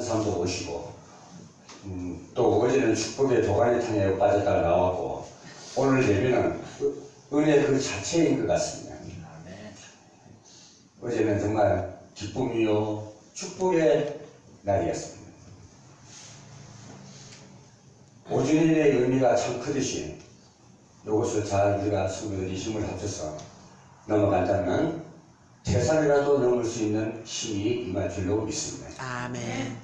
사람도 오시고, 또 어제는 축복의 도가니탕에 빠졌다가 나왔고, 오늘 예배는 은혜 그 자체인 것 같습니다. 어제는 정말 기쁨이요 축복의 날이었습니다. 오주일의 의미가 참 크듯이 이것을 잘 우리가 성도들이 힘을 합쳐서 넘어간다면 태산이라도 넘을 수 있는 힘이 임할 줄로 믿습니다. 아멘.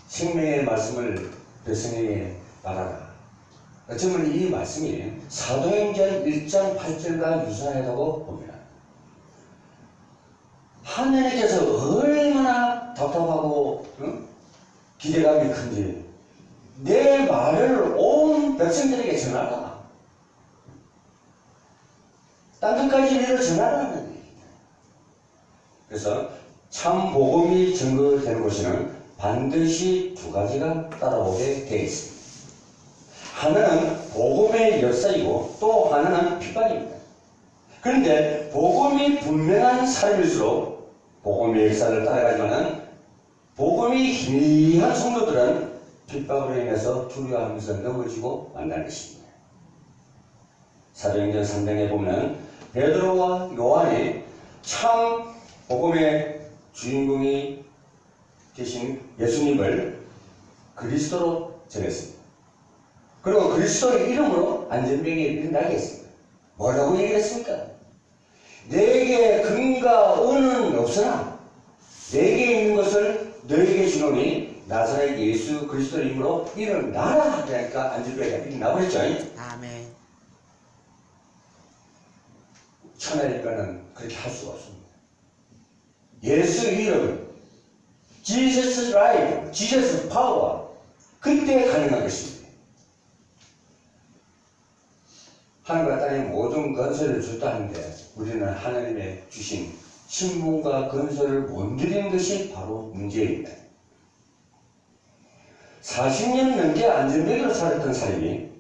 생명의 말씀을 백성에게 말하라. 어쩌면 이 말씀이 사도행전 1장 8절과 유사하다고 봅니다. 하나님께서 얼마나 답답하고 기대감이 큰지 내 말을 온 백성들에게 전하라. 딴 데까지 내려 전하라는 얘기입니다. 그래서 참 복음이 증거되는 곳에는 반드시 두 가지가 따라오게 되어 있습니다. 하나는 복음의 역사이고 또 하나는 핍박입니다. 그런데 복음이 분명한 사람일수록 복음의 역사를 따라가지만은 복음이 희미한 성도들은 핍박으로 인해서 두려워하면서 넘어지고 만나는 것입니다. 사도행전 3장에 보면 베드로와 요한이 참 복음의 주인공이 되신 예수님을 그리스도로 전했습니다. 그리고 그리스도의 이름으로 안전병이 일어나게 했습니다. 뭐라고 얘기했습니까? 내게 금과 은은 없으나 내게 있는 것을 너에게 주노니 나사렛 예수 그리스도의 이름으로 일어나라. 그러니까 안전병이가 일어나버렸죠. 아멘. 천하니까는 그렇게 할 수가 없습니다. 예수 이름, Jesus life, Jesus power, 그때 가능한 것입니다. 하늘과 땅의 모든 건설을 줬다 하는데 우리는 하나님의 주신 신분과 건설을 못 드리는 것이 바로 문제입니다. 40년 넘게 안전병으로 살았던 사람이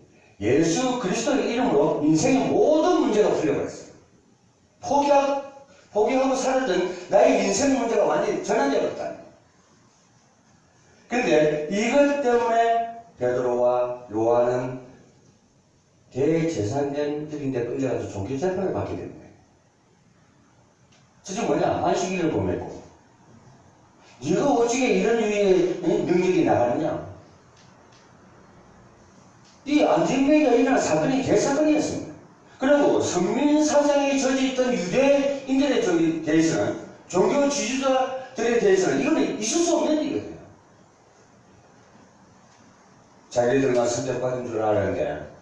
예수 그리스도의 이름으로 인생의 모든 문제가 풀려버렸어요. 포기하고 살았던 나의 인생 문제가 완전히 전환되었다. 그런데 이것 때문에 베드로와 요한은 대제사장들인데 끌려가서 종교재판을 받게 됩니다. 저게 뭐냐? 안식일을 범했고 네가 어떻게 이런 유의 능력이 나가느냐? 이 안전병이가 일어난 사건이 대사건이었습니다. 그리고 성민사상에 젖어있던 유대인들에 대해서는 종교 지지자들에 대해서는 이거는 있을 수 없는 일이거든요. 자기들만 선택받은 줄 알았는데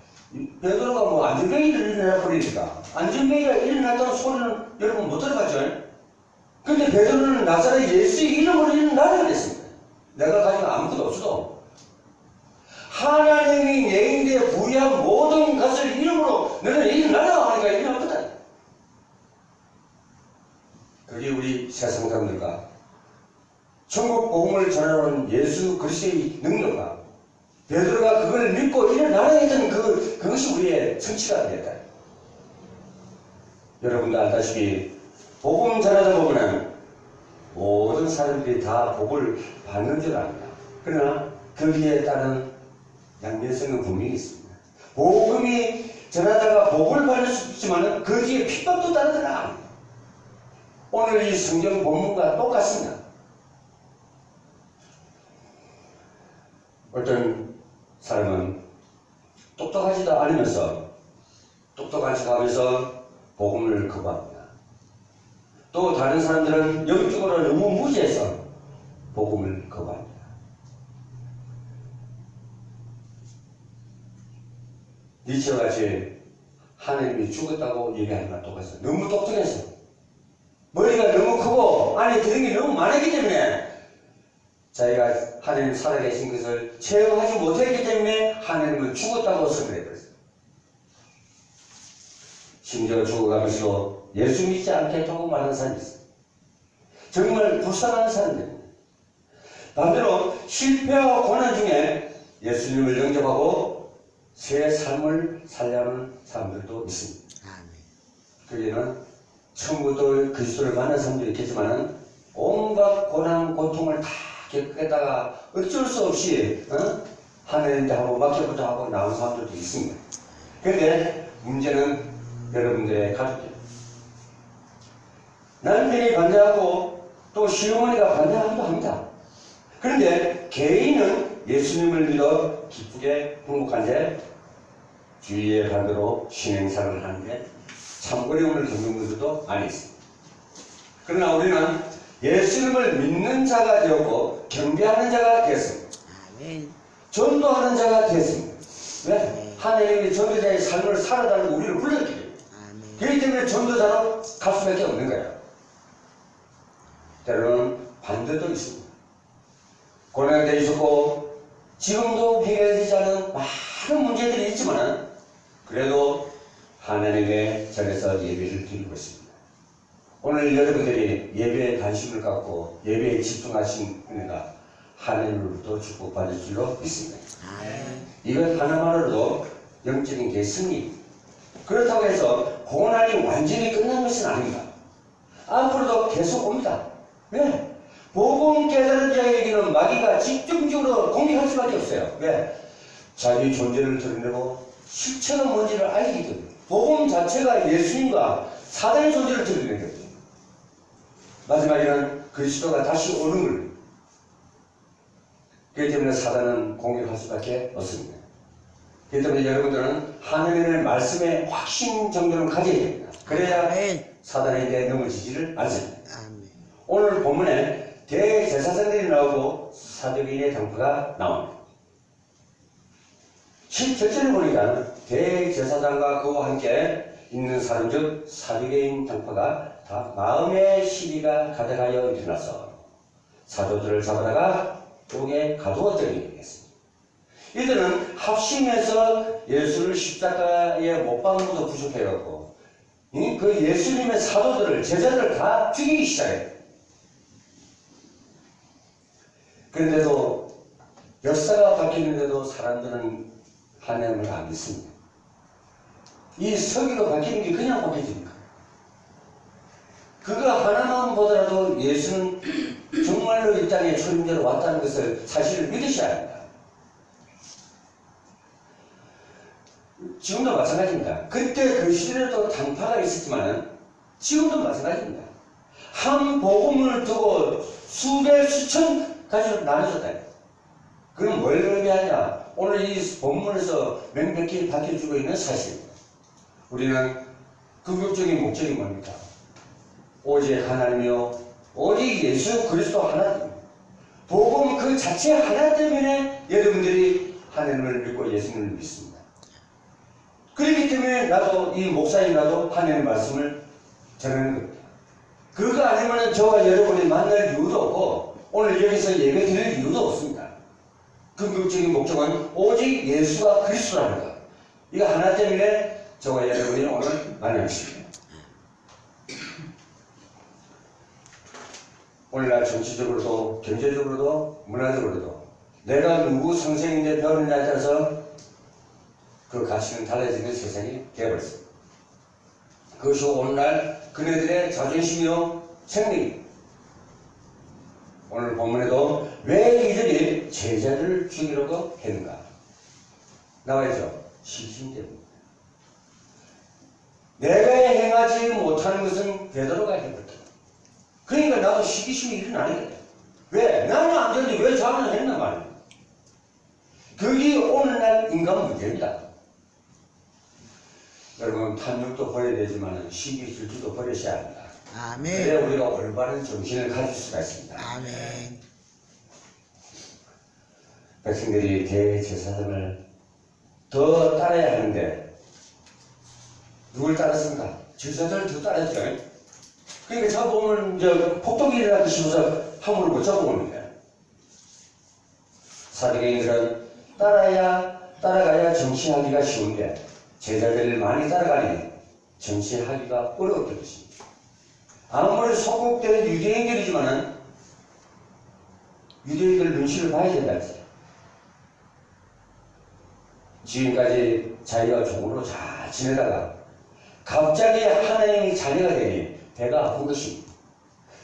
베드로가 뭐 안전병이를 일어나 버리니까 안전병이가 일어났다는 소리는 여러분 못 들어봤죠? 근데 베드로는 나사렛 예수의 이름으로 일어나라 그랬습니다. 내가 가지고 아무것도 없어도 하나님이 내인데 부여한 모든 것을 이름으로 너는 일어나라 하니까 일어났거든. 그게 우리 세상 사람들과 천국 복음을 전하는 예수 그리스도의 능력과 베드로가 그걸 믿고 일어나야 했던 그것이 우리의 성취가 되었다. 여러분도 알다시피 복음 전하다 보면 모든 사람들이 다 복을 받는 줄 압니다. 그러나 거기에 따른 양면성은 분명히 있습니다. 복음이 전하다가 복을 받을 수 있지만 거기에 핍박도 따르더라. 오늘 이 성경 본문과 똑같습니다. 어떤 사람은 똑똑하지도 않으면서 똑똑한 척하면서 복음을 거부합니다. 또 다른 사람들은 영적으로 너무 무지해서 복음을 거부합니다. 니체와 같이 하나님이 죽었다고 얘기하는 거랑 똑같아요. 너무 똑똑해서 머리가 너무 크고 안에 들은 게 너무 많았기 때문에 자기가 하나님 살아계신 것을 체험하지 못했기 때문에 하나님은 죽었다고 선언해버렸어요. 심지어 죽어가면서 예수 믿지 않겠다고 말하는 사람이 있어요. 정말 불쌍한 사람들입니다. 반대로 실패와 고난 중에 예수님을 영접하고 새 삶을 살려는 사람들도 있습니다. 거기에는 처음부터 그리스도를 만난 사람도 있겠지만 온갖 고난, 고통을 다 겪겠다가 어쩔 수 없이 하나님한테 한번 맡겨보자 하고 나온 사람들도 있습니다. 그런데 문제는 여러분들의 가족이에요. 남편이 반대하고 또 시어머니가 반대하기도 합니다. 그런데 개인은 예수님을 믿어 기쁘게 행복한데 주위의 반대로 신행사를 하는데 참 어려움을 겪는 분들도 많이 있습니다. 그러나 우리는 예수님을 믿는 자가 되었고 경배하는 자가 되었습니다. 전도하는 자가 되었습니다. 왜? 하나님이 전도자의 삶을 살아달라고 우리를 불렀기 때문에. 그렇기 때문에 전도자로 갈 수밖에 없는 거예요. 때로는 반대도 있습니다. 고난도 있었고 지금도 해결되지 않은 많은 문제들이 있지만 그래도 하나님의 전에서 예배를 드리고 있습니다. 오늘 여러분들이 예배에 관심을 갖고 예배에 집중하신 은혜가 하나님으로부터 축복받을 줄로 믿습니다. 이것 하나만으로도 영적인 게 승리. 그렇다고 해서 고난이 완전히 끝난 것은 아닙니다. 앞으로도 계속 옵니다. 왜? 복음 깨달은 자에게는 마귀가 집중적으로 공격할 수밖에 없어요. 왜? 자기 존재를 드러내고 실체가 뭔지를 알기 때문에. 복음 자체가 예수님과 사단의 존재를 드러내거든요. 마지막에는 그리스도가 다시 오는 걸. 그렇기 때문에 사단은 공격할 수밖에 없습니다. 그렇기 때문에 여러분들은 하나님의 말씀에 확신 정도는 가져야 됩니다. 그래야 사단에게 넘어지지를 않습니다. 오늘 본문에 대제사장들이 나오고 사두개인의 당파가 나옵니다. 17절을 보니까 대제사장과 그와 함께 있는 사람 즉 사두개인 당파가 다 마음의 시비가 가득하여 일어나서 사도들을 잡아다가 옥에 가두었더니 했습니다. 이들은 합심해서 예수를 십자가에 못 박는 것도 부족해갖고 그 예수님의 사도들을 제자들을 다 죽이기 시작했어요. 그런데도 역사가 바뀌는데도 사람들은 하나님을 안 믿습니다. 이 서기가 바뀌는 게 그냥 바뀌집니까? 그거 하나만 보더라도 예수는 정말로 이 땅에 초림자로 왔다는 것을 사실을 믿으셔야 합니다. 지금도 마찬가지입니다. 그때 그 시대에도 당파가 있었지만 지금도 마찬가지입니다. 한 복음을 두고 수백 수천 가지로 나눠졌다. 그럼 뭘 의미하냐? 오늘 이 본문에서 명백히 밝혀주고 있는 사실입니다. 우리는 궁극적인 목적이 뭡니까? 오직 하나님이요 오직 예수 그리스도 하나. 복음 그 자체 하나 때문에 여러분들이 하나님을 믿고 예수님을 믿습니다. 그렇기 때문에 나도 이 목사님 나도 하나님의 말씀을 전하는 겁니다. 그거 아니면 저와 여러분이 만날 이유도 없고 오늘 여기서 예배 드릴 이유도 없습니다. 궁극적인 목적은 오직 예수가 그리스도라는 것. 이거 하나 때문에 저와 여러분이 오늘 만나십니다. 오늘날 정치적으로도 경제적으로도 문화적으로도 내가 누구 선생인데 배우느냐에 따라서 그 가치는 달라지는 세상이 되어버렸습니다. 그것이 오늘날 그네들의 자존심이요 생명입니다. 오늘 본문에도 왜 이들이 제자를 죽이려고 했는가? 나와있죠. 시기심 때문입니다. 내가 행하지 못하는 것은 베드로가 해버렸다. 그러니까 나도 시기심이 일어나니까. 왜? 나는 안 되는데 왜 자기는 했나 말이야. 그게 오늘날 인간 문제입니다. 여러분 탐욕도 버려야 되지만 시기 질투도 버리셔야 합니다. 아멘. 그래야 우리가 올바른 정신을 가질 수가 있습니다. 아멘. 백성들이 대제사장을 더 따라야 하는데 누굴 따랐습니까? 제사장을 더 따랐죠. 그러니까 잡아보면 이제 폭동이 일어나기 싶어서 함부로 못 잡아오는 거예요. 사두개인들은 따라가야 정치하기가 쉬운데 제자들을 많이 따라가니 정치하기가 어려웠던 것입니다. 아무리 소극된 유대인들이지만 유대인들 눈치를 봐야 된다 했어요. 지금까지 자기가 종으로 잘 지내다가 갑자기 하나님이 자녀가 되니 배가 아픈 것입니다.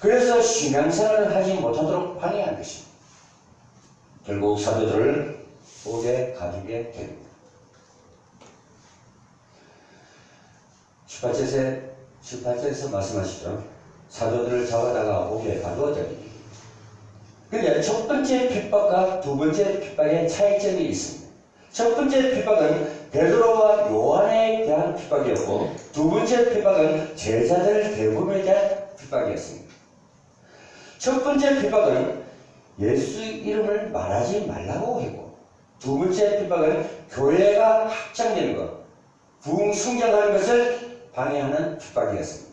그래서 신앙생활을 하지 못하도록 방해한 것입니다. 결국 사도들을 옥에 가두게 됩니다. 18절에서 말씀하시죠. 사도들을 잡아다가 옥에 가두었더니. 근데 첫 번째 핍박과 두 번째 핍박의 차이점이 있습니다. 첫 번째 핍박은 베드로와 요한에 대한 핍박이었고, 두 번째 핍박은 제자들 대부분에 대한 핍박이었습니다. 첫 번째 핍박은 예수 이름을 말하지 말라고 했고, 두 번째 핍박은 교회가 확장되는 것, 부흥 성장하는 것을 방해하는 핍박이었습니다.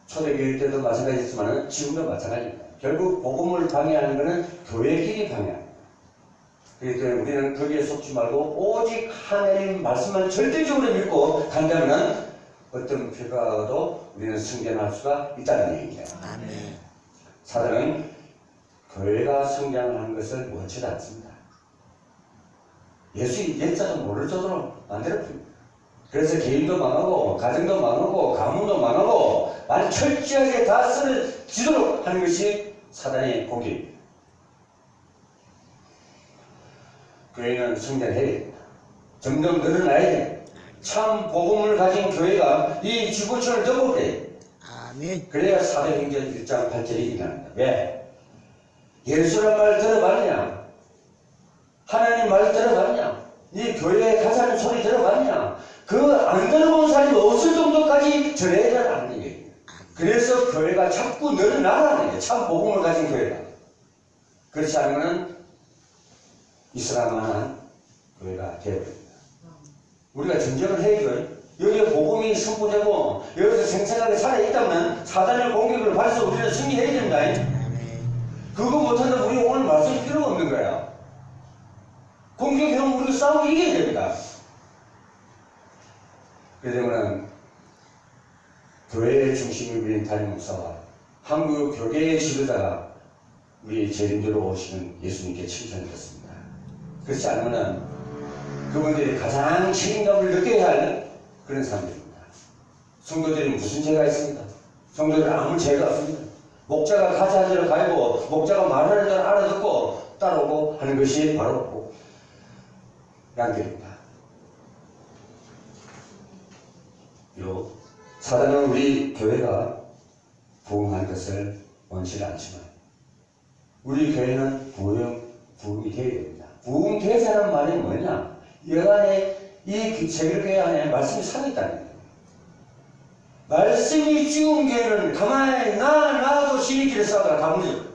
초대교회 때도 마찬가지지만 지금도 마찬가지입니다. 결국 복음을 방해하는 것은 교회끼리 방해합니다. 그렇기 때문에 우리는 거기에 속지 말고 오직 하나님 말씀만 절대적으로 믿고 간다면 어떤 핍박도 우리는 승전할 수가 있다는 얘기입니다. 아멘. 사단은 교회가 성장하는 것을 원치 않습니다. 예수의 옛자도 모를 정도로 만들어버립니다. 그래서 개인도 망하고 가정도 망하고 가문도 망하고 아주 철저하게 다 쓰러지도록 하는 것이 사단의 공격입니다. 교회는 성장해야 됩니다. 점점 늘어나야 됩니다. 참 복음을 가진 교회가 이 지구촌을 덮어버려야 됩니다. 아멘. 그래야 사도행전 1장 8절이 일어납니다. 왜? 예수란 말 들어봤냐? 하나님 말 들어봤냐? 이 교회에 가자는 소리 들어봤냐? 그 안 들어본 사람이 없을 정도까지 전해야 하는 얘기예요. 그래서 교회가 자꾸 늘어나라는 거예요. 참 복음을 가진 교회가. 그렇지 않으면 이슬람만한 교회가 되어버립니다. 우리가 전쟁을 해야죠. 여기에 복음이 선포되고 여기서 생생하게 살아있다면 사단의 공격을 받아서 우리는 승리해야 됩니다. 그거 못한다면 우리 오늘 말씀 필요가 없는 거야. 공격해오면 우리가 싸우고 이겨야 됩니다. 그래서 저는 교회의 중심이 우리 담임 목사와 한국 교계의 지도자가 우리 재림대로 오시는 예수님께 칭찬드렸습니다. 그렇지 않으면 그분들이 가장 책임감을 느껴야 할 그런 사람들입니다. 성도들이 무슨 죄가 있습니까? 성도들은 아무 죄가 없습니다. 목자가 가자는 대로 가고 목자가 말하는 대로 알아듣고 따라오고 하는 것이 바로 양들입니다. 사단은 우리 교회가 부흥한 것을 원치 않지만 우리 교회는 부흥이 되어야 됩니다. 부흥되자는 말이 뭐냐? 여간에 이 세계교회 안에 말씀이 살아있다는 거예요. 말씀이 죽은 교회는 가만히 나도 지리길에 싸우다가 다 무너져요.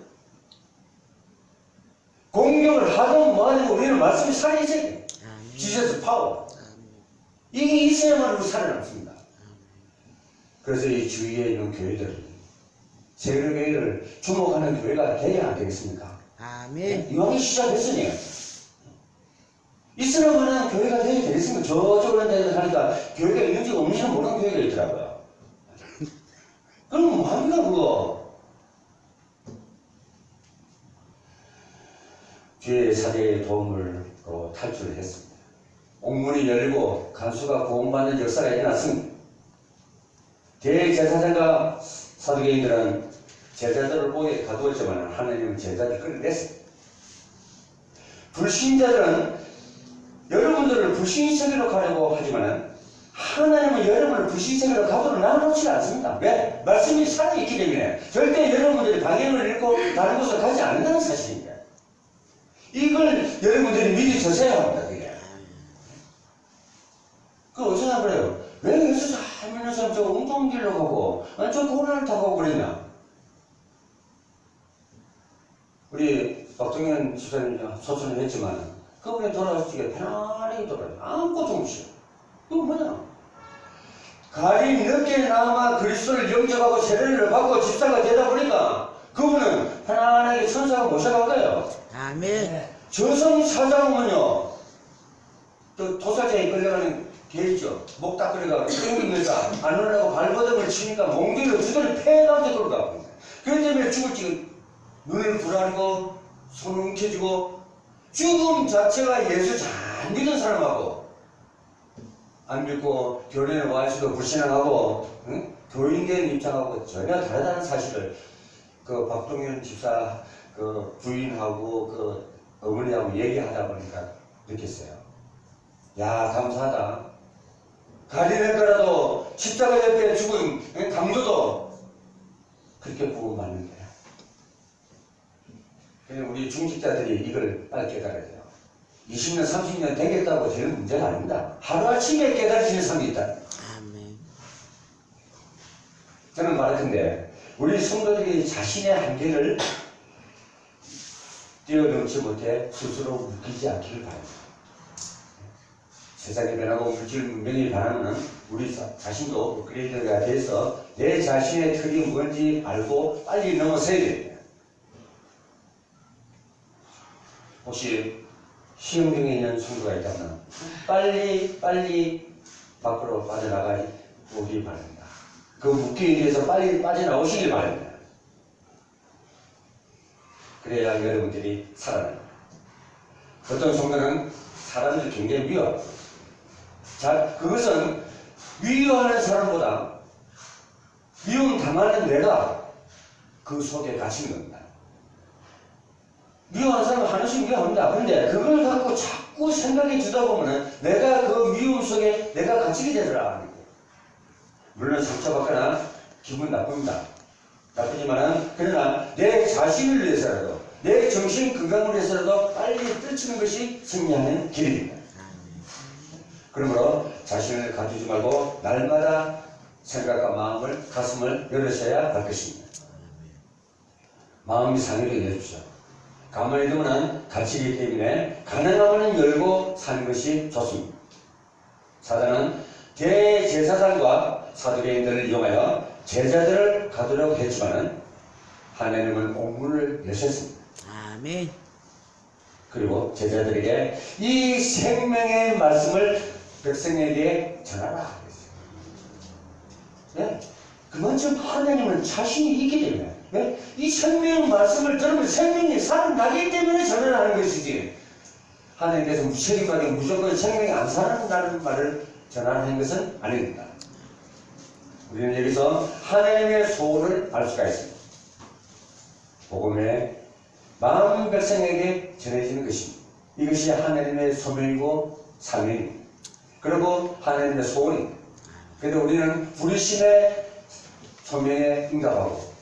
공격을 하든 뭐하든 우리는 말씀이 살아있어야 돼요. 지저스 파워. 이게 있어야만 우리 살아남습니다. 그래서 이 주위에 있는 교회들, 세계교회를 주목하는 교회가 되어야 안 되겠습니까? 아멘. 이왕이 시작했으니 있으려면 교회가 되어야 되겠습니까? 저쪽으로 데서 하니까 교회가 있는지 없는지는 모르는 교회가 있더라고요. 그럼 뭐합니까 그거? 주의 사제의 도움으로 탈출을 했습니다. 옥문이 열리고 간수가 구원받는 역사가 일어났습니다. 대제사장과 사두개인들은 제자들을 옥에 가두었지만 하나님은 제자들을 끌어냈습니다. 불신자들은 여러분들을 불신세계로 가려고 하지만 하나님은 여러분을 불신세계로 가도록 놔놓지 않습니다. 왜? 말씀이 살아있기 때문에 절대 여러분들이 방향을 잃고 다른 곳으로 가지 않는다는 사실입니다. 이걸 여러분들이 미리 저세야 합니다. 그게. 그거 어디서 나버려요? 왜 예수 잘 믿는 사람 저 엉뚱길로 가고 저 고난을 타고 가고 그랬냐? 우리 박정현 지사님이 소천을 했지만 그분이 돌아가실 때 편안하게 돌아가요. 아무것도 없어요. 그거 뭐냐? 가리 늦게 남아 그리스도를 영접하고 세례를 받고 집사가 되다 보니까 그분은 편안하게 천사가 모셔간 거예요. 아멘. 저승 사자오면요 또 도사자에 끌려가는 개 있죠. 목 닦으니까 땡깁니까 안 올라가고 발버둥을 치니까 몽둥이로 두드려 패가운데 돌아가고 그렇기 때문에 죽을지 눈을 불안하고 손을 움켜쥐고 죽음 자체가 예수 잘 믿은 사람하고 안 믿고 교회에 와서도 불신앙하고 응? 교인된 입장하고 전혀 다르다는 사실을 그 박동현 집사 그 부인하고 그 어머니하고 얘기하다 보니까 느꼈어요. 야, 감사하다. 가리는 거라도 십자가 옆에 죽은 강도도 그렇게 구원받는데. 우리 중직자들이 이걸 빨리 깨달아야 돼요. 20년, 30년 되겠다고 되는 문제가 아닙니다. 하루아침에 깨달으시는 사람이 있다. 아멘. 저는 말하던데 우리 성도들이 자신의 한계를 뛰어넘지 못해 스스로 묶이지 않기를 바랍니다. 세상이 변하고 물질 문명이 변하면 우리 자신도 업그레이드가 돼서 내 자신의 틀이 뭔지 알고 빨리 넘어서야 됩니다. 혹시 시험 중에 있는 성도가 있다면 빨리 밖으로 빠져나가 오기 바랍니다. 그 묶이기 위해서 빨리 빠져나오시길 바랍니다. 그래야 여러분들이 살아납니다. 어떤 성도는 사람들 굉장히 미워합니다. 자, 그것은 미워하는 사람보다 미움 당하는 내가 그 속에 갇힌 겁니다. 미워하는 사람은 하나씩 미워합니다. 그런데 그걸 갖고 자꾸 생각이 주다 보면 내가 그 미움 속에 내가 갇히게 되더라. 물론 상처받거나 기분 나쁩니다. 나쁘지만은 그러나 내 자신을 위해서라도 내 정신 건강을 위해서라도 빨리 떨치는 것이 승리하는 길입니다. 그러므로 자신을 가두지 말고 날마다 생각과 마음을 가슴을 열으셔야 할 것입니다. 마음이 상해를 여십시오. 가만히 두면 갇히기 때문에 가능하면 열고 사는 것이 좋습니다. 사단은 대제사장과 사두개인들을 이용하여 제자들을 가두려고 했지만 하나님은 옥문을 여셨습니다. 아멘. 그리고 제자들에게 이 생명의 말씀을 백성에게 전하라 그랬어요. 네? 그만큼 하나님은 자신이 있기 때문에 네? 이 생명의 말씀을 들으면 생명이 살아나기 때문에 전하는 것이지 하나님께서 무책임하게 무조건 생명이 안 살아난다는 말을 전하는 것은 아닙니다. 우리는 여기서 하나님의 소원을 알 수가 있습니다. 복음의 마음 백성에게 전해지는 것입니다. 이것이 하나님의 소명이고 사명입니다. 그리고 하나님의 소원입니다. 그런데 우리는 불신의 소명에 응답하고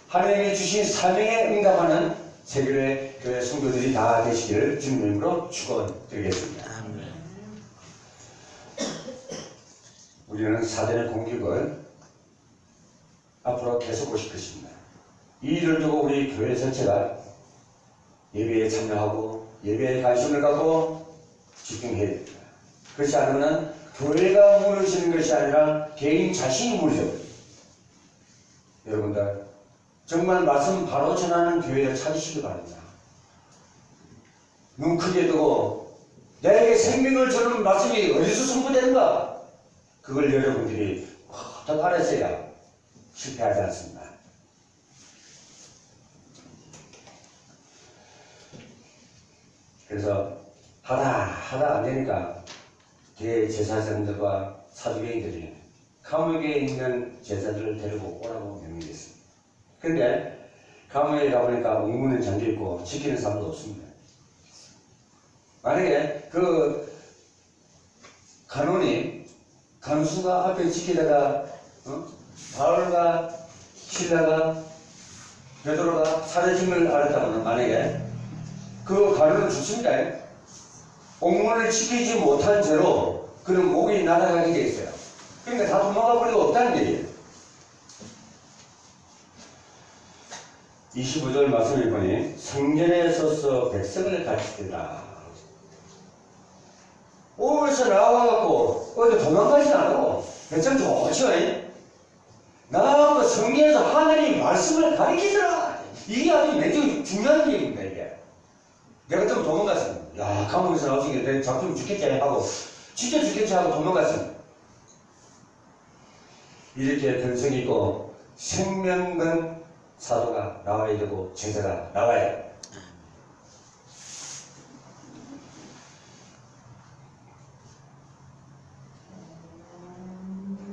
하나님이 주신 사명에 응답하는 세계의 교회 성도들이 다 되시기를 주님의 이름으로 축원드리겠습니다. 우리는 사단의 공격을 앞으로 계속 보실 것입니다. 이 일을 두고 우리 교회 전체가 예배에 참여하고 예배에 관심을 갖고 집중해야 됩니다. 그렇지 않으면 교회가 무너지는 것이 아니라 개인 자신이 무너져요. 여러분들 정말 말씀 바로 전하는 교회를 찾으시기 바랍니다. 눈 크게 뜨고 내게 생명을 주는 말씀이 어디서 선포되는가? 그걸 여러분들이 더 알았어야 실패하지 않습니다. 그래서 하다 안 되니까 대제사장들과 사두개인들이 감옥에 있는 제자들을 데리고 오라고 명령했습니다. 그런데 감옥에 가보니까 옥문은 잠겨있고 지키는 사람도 없습니다. 만약에 그 간원이 간수가 앞에 지키다가 바울과 실라가 베드로가 사라짐을 알았다면 만약에 그 간원은 죽습니다. 옥문을 지키지 못한 죄로 그는 목이 날아가게 돼 있어요. 그러니까 다 도망가 버리고 없다는 얘기예요. 25절 말씀을 보니 성전에 서서 백성을 가르치더라. 오면서 나와갖고 어디 도망가지 않고 백성 좋죠. 나와갖고 성전에서 하나님 말씀을 가르치더라. 이게 아주 매우 중요한 얘기입니다. 이게 내가 좀 도망갔습니다. 야, 감옥에서 나오신 게 잡히면 죽겠지 하고 진짜 죽겠지 하고 도망갔습니다. 이렇게 근성이 있고 생명건 사도가 나와야 되고 제자가 나와야 돼요.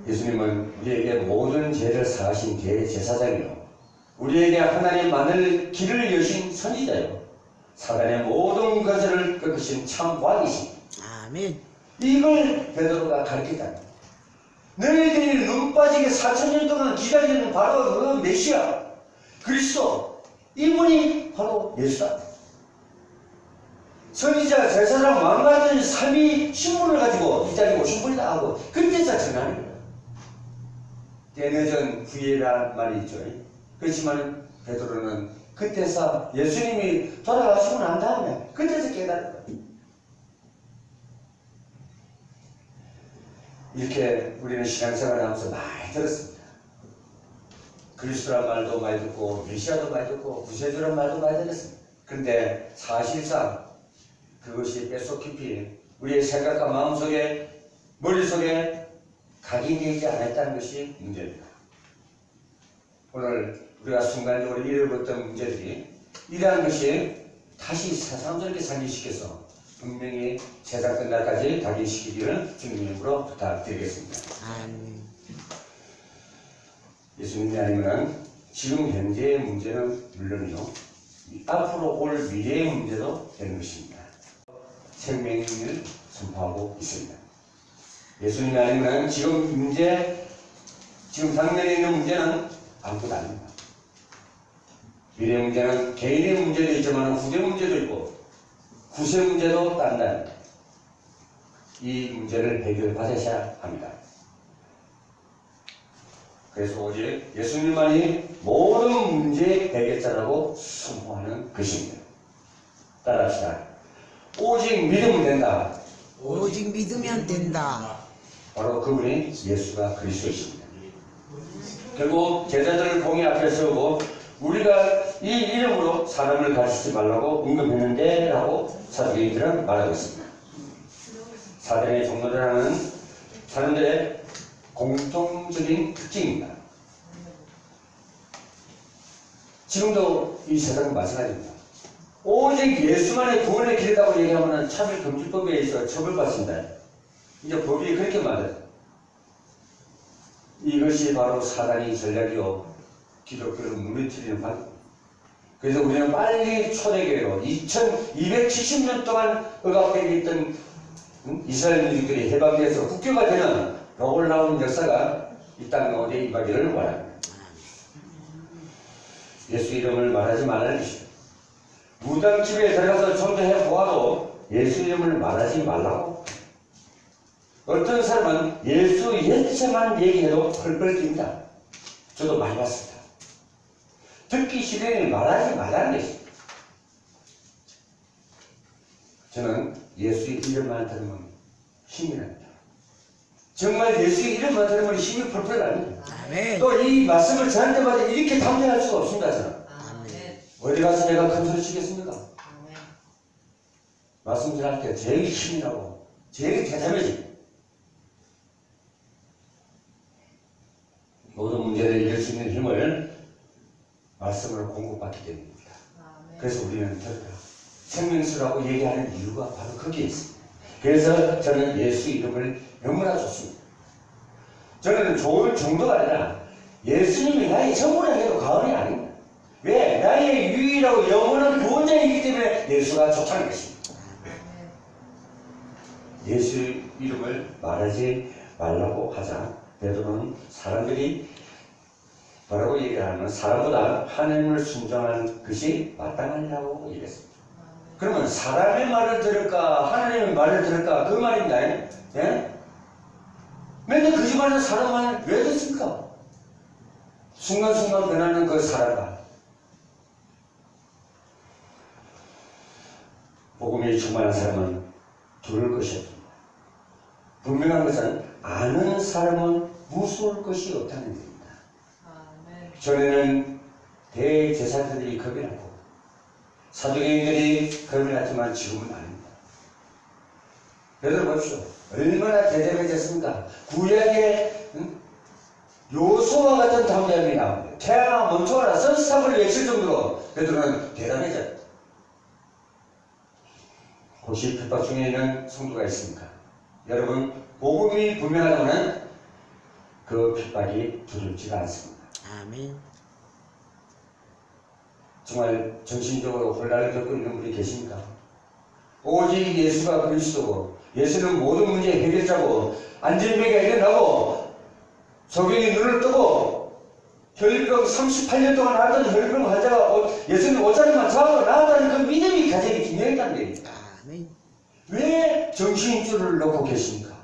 예수님은 우리에게 모든 죄를 사하신 대제사장이요, 우리에게 하나님만을 길을 여신 선지자요, 사단의 모든 것을 꺾으신 참 왕이십니다. 아멘. 이걸 베드로가 가르쳤다. 너희들이 눈 빠지게 4000년 동안 기다리는 바로 그 메시아 그리스도, 이분이 바로 예수다. 선지자, 제사장, 왕 같은 삶이 신분을 가지고 이 자리에 오신 분이다 하고 그때서 전하는 거예요. 때늦은 후회란 말이 있죠. 그렇지만 베드로는 그때서 예수님이 돌아가시고 난 다음에 그때서 깨달은 거예요. 이렇게 우리는 신앙생활을 하면서 많이 들었습니다. 그리스도란 말도 많이 듣고 메시아도 많이 듣고 구세주란 말도 많이 들었습니다. 그런데 사실상 그것이 뼛속 깊이 우리의 생각과 마음속에, 머릿속에 각인되지 않았다는 것이 문제입니다. 오늘 우리가 순간적으로 잃어버렸던 문제들이 이러한 것이 다시 새삼스럽게 상기시켜서 분명히 세상 끝날까지 각인시키기를 주님 이름으로 부탁드리겠습니다. 아멘. 예수님이 아니면 지금 현재의 문제는 물론이요, 앞으로 올 미래의 문제도 되는 것입니다. 생명을 선포하고 있습니다. 예수님이 아니면 지금 당면에 있는 문제는 아무것도 아닙니다. 미래 문제는 개인의 문제도 있지만 후대 문제도 있고 구세 문제도 딴다. 이 문제를 해결받으셔야 합니다. 그래서 오직 예수님만이 모든 문제의 해결자라고 선포하는 것입니다. 따라합시다. 오직 믿으면 된다. 오직 믿으면 된다. 바로 그분이 예수가 그리스도이십니다. 결국 제자들을 공의 앞에 세우고 우리가 이 이름으로 사람을 가르치지 말라고 응급했는데 라고 사두개인들은 말하고 있습니다. 사단의 종로를 하는 사람들의 공통적인 특징입니다. 지금도 이 세상은 마찬가지입니다. 오직 예수만의 구원의 길이라고 얘기하면 차별금지법에 의해서 처벌받습니다. 이제 법이 그렇게 말해요. 이것이 바로 사단의 전략이요, 기독교를 무너뜨리는 방법. 그래서 우리는 빨리 초대교회로 2270년 동안 억압되어 있던 이스라엘 민족들이 해방돼서 국교가 되는 놀라운 역사가 이 땅 가운데 임하기를 원합니다. 예수 이름을 말하지 말라는 것입니다. 무당집에 들어가서 청소해 보아도 예수 이름을 말하지 말라고. 어떤 사람은 예수 예체만 얘기해도 펄펄 뜁니다. 저도 많이 봤습니다. 듣기 싫으니 말하지 말라는 것입니다. 저는 예수의 이름만 들으면 힘이 납니다. 정말 예수의 이름만 들으면 힘이 펄펄 납니다. 아멘. 또 이 말씀을 전하자마자 이렇게 담대할 수가 없습니다. 저는. 아멘. 어디 가서 내가 큰 소리 치겠습니까? 아멘. 말씀 전할 때 제일 힘이 나고 제일 대담해집니다. 모든 문제를 이길 수 있는 힘을 말씀으로 공급받기 때문입니다. 그래서 우리는 생명수라고 얘기하는 이유가 바로 거기에 있습니다. 그래서 저는 예수 이름을 너무나 좋습니다. 저는 좋을 정도가 아니라 예수님이 나의 전부라 해도 과언이 아닙니다. 왜? 나의 유일하고 영원한 구원자이기 때문에 예수가 좋다는 것입니다. 예수 이름을 말하지 말라고 하자 베드로는 사람들이 뭐라고 얘기하면 사람보다 하나님을 순종하는 것이 마땅하니라고 얘기했습니다. 그러면 사람의 말을 들을까 하나님의 말을 들을까 그 말입니다. 예? 맨날 거짓말하는 사람 말을 왜 듣습니까? 순간순간 변하는 그 사람과 복음에 충만한 사람은 두려울 것이 없습니다. 분명한 것은 아는 사람은 무서울 것이 없다는 겁니다. 전에는 대제사장들이 겁이 났고 사두개인들이 겁이 났지만 지금은 아닙니다. 여러분 보십시오. 얼마나 대담해졌습니까? 구약의 요소와 같은 담대함이 나옵니다. 태양아 멈춰라 선스탑을 외칠 정도로 베드로는 대담해졌다. 혹시 핍박 중에 있는 성도가 있습니까? 여러분 복음이 분명하다면 그 핍박이 두렵지가 않습니다. 아멘. 정말 정신적으로 혼란을 겪고 있는 분이 계십니까? 오직 예수가 그리스도고 예수는 모든 문제 해결자고 안전병이 일어나고 소경이 눈을 뜨고 혈병 38년 동안 앓던 혈병 환자가 예수님 옷자리만 잡고 나았다는 그 믿음이 가장 중요했다는 얘기입니다. 아멘. 왜 정신줄을 놓고 계십니까?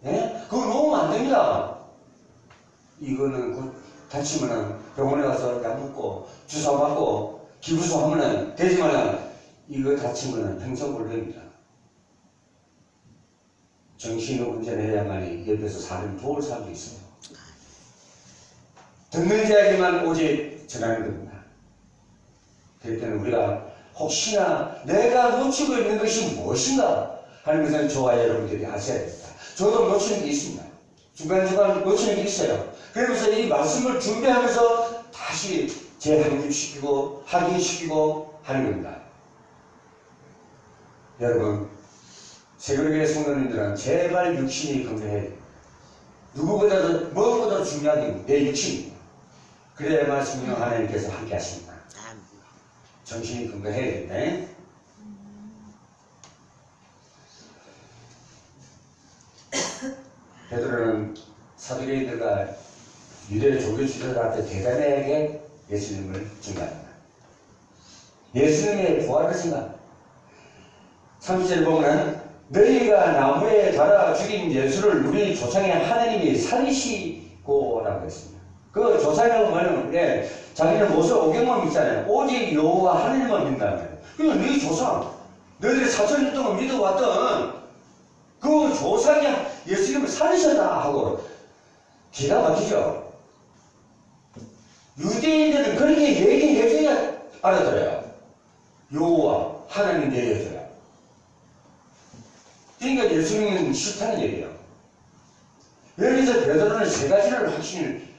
예? 그거 놓으면 안 됩니다. 이거는 곧 다치면은 병원에 가서 약 먹고 주사 맞고 기부서 하면은 되지만은 이거 다친 거는 평생 골병입니다. 정신을 운전해야만이 옆에서 사람을 도울 사람도 있어요. 듣는 자에게만 오직 전하는 겁니다. 그럴 때는 우리가 혹시나 내가 놓치고 있는 것이 무엇인가 하는 것은 저와 여러분들이 아셔야 됩니다. 저도 놓치는 게 있습니다. 중간중간 놓치는 게 있어요. 그러면서 이 말씀을 준비하면서 다시 재확립시키고 확인시키고 하는 겁니다. 여러분, 세계교회 성도님들은 제발 육신이 건강해야 돼요. 누구보다도 무엇보다 중요한 게 내 육신입니다. 그래야만 성령 하나님께서 함께 하십니다. 정신이 건강해야 된다. 베드로는 사두개인들과 유대 종교 지도자한테 대단하게 예수님을 증거합니다. 예수님의 부활을 증거합니다. 30절 보면 너희가 나무에 달아 죽인 예수를 우리 조상의 하나님이 살리시고 라고 했습니다. 그 조상이라고 말하는 게 자기는 모세 오경만 믿잖아요. 오직 여호와 하나님만 믿는다는 거예요. 그러니까 너희 조상, 너희들이 4,000년 동안 믿어왔던 그 조상이 예수님을 살리셨다 하고 기가 막히죠. 유대인들은 그렇게 얘기해줘야 알아들어요. 여호와 하나님 얘기해줘요. 그러니까 예수님은 싫다는 얘기예요. 여기서 베드로는 세 가지를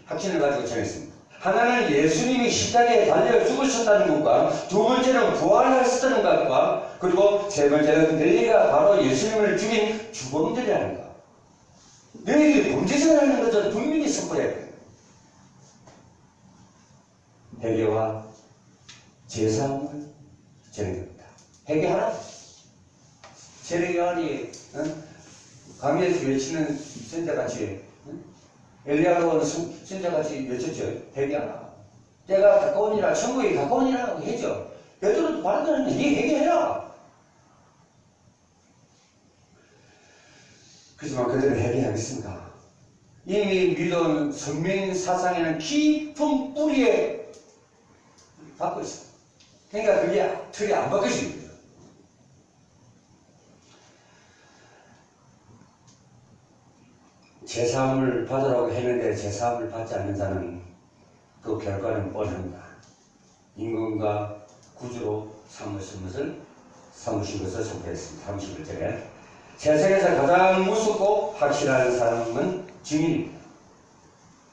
확신을 가지고 전했습니다. 하나는 예수님이 십자가에 달려 죽으셨다는 것과, 두 번째는 부활하셨다는 것과, 그리고 세 번째는 너희가 바로 예수님을 죽인 주범들이라는 것. 너희들이 범죄자라는 것을 분명히 선포해야 돼요. 회개와 제사함을 전해야 됩니다. 회개하라. 세례요한이 강에서 외치는 선자같이 엘리야가 선자같이 외쳤죠. 회개하라. 때가 가까우니라, 천국이 가까우니라고 했죠. 베드로도 말하더니 네 회개해라. 그렇지만 그들은 회개하겠습니까? 이미 믿은 선민 사상에는 깊은 뿌리에 박고 있어요. 그러니까 그게 틀이 안 바뀌어집니다. 제사함을 받으라고 했는데 제사함을 받지 않는 자는 그 결과는 뻔합니다. 임금과 구주로 삼으신 것을 선포했습니다. 31절에 세상에서 가장 무섭고 확실한 사람은 증인입니다.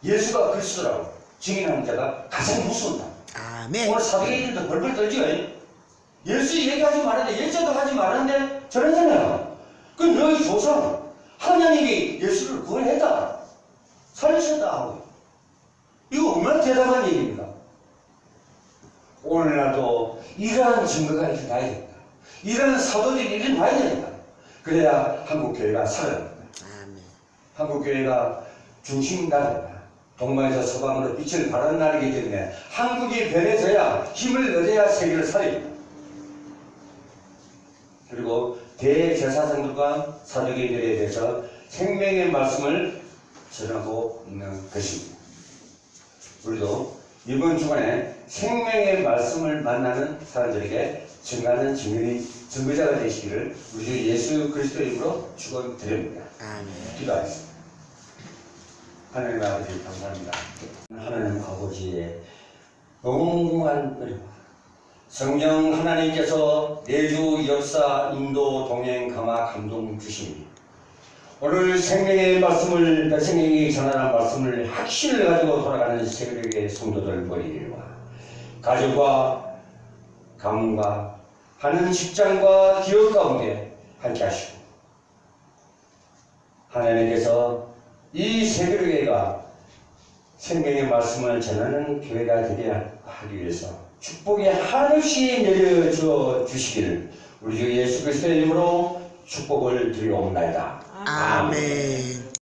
예수가 그리스도라고 증인하는 자가 가장 무서운다. 아멘. 오늘 사도계인들도 벌벌 떨죠. 예수 얘기하지 말았는데 예자도 하지 말았는데 저러잖아요. 그 너희 조상 하나님이 예수를 구원했다, 살리셨다 하고, 이거 얼마나 대단한 얘기입니까? 오늘날도 이러한 증거가 일어나야 됩니다. 이러한 사도들이 일어나야 됩니다. 그래야 한국교회가 살아납니다. 한국교회가 중심 나라입니다. 동방에서 서방으로 빛을 발하는 나라이기 때문에 한국이 변해져야, 힘을 얻어야 세계를 살립니다. 그리고 대제사장들과 사도계인들에 대해서 생명의 말씀을 전하고 있는 것입니다. 우리도 이번 주간에 생명의 말씀을 만나는 사람들에게 증거하는 증거자가 되시기를 우리 주 예수 그리스도의 이름으로 축원드립니다. 기도하겠습니다. 하나님 아버지 감사합니다. 하나님 아버지의 무궁한 은혜와 성령 하나님께서 내주 역사 인도 동행 감화 감동 주시니 오늘 생명의 말씀을 백성에게 전하는 말씀을 확신을 가지고 돌아가는 새벽의 성도들 머리와 가정과 가문과 하는 직장과 기업 가운데 함께 하시고 하나님께서 이 세계교회가 생명의 말씀을 전하는 교회가 되게 하기 위해서 축복이 한없이 내려져 주시기를 우리 주 예수 그리스도의 이름으로 축복을 드리옵나이다. 아멘.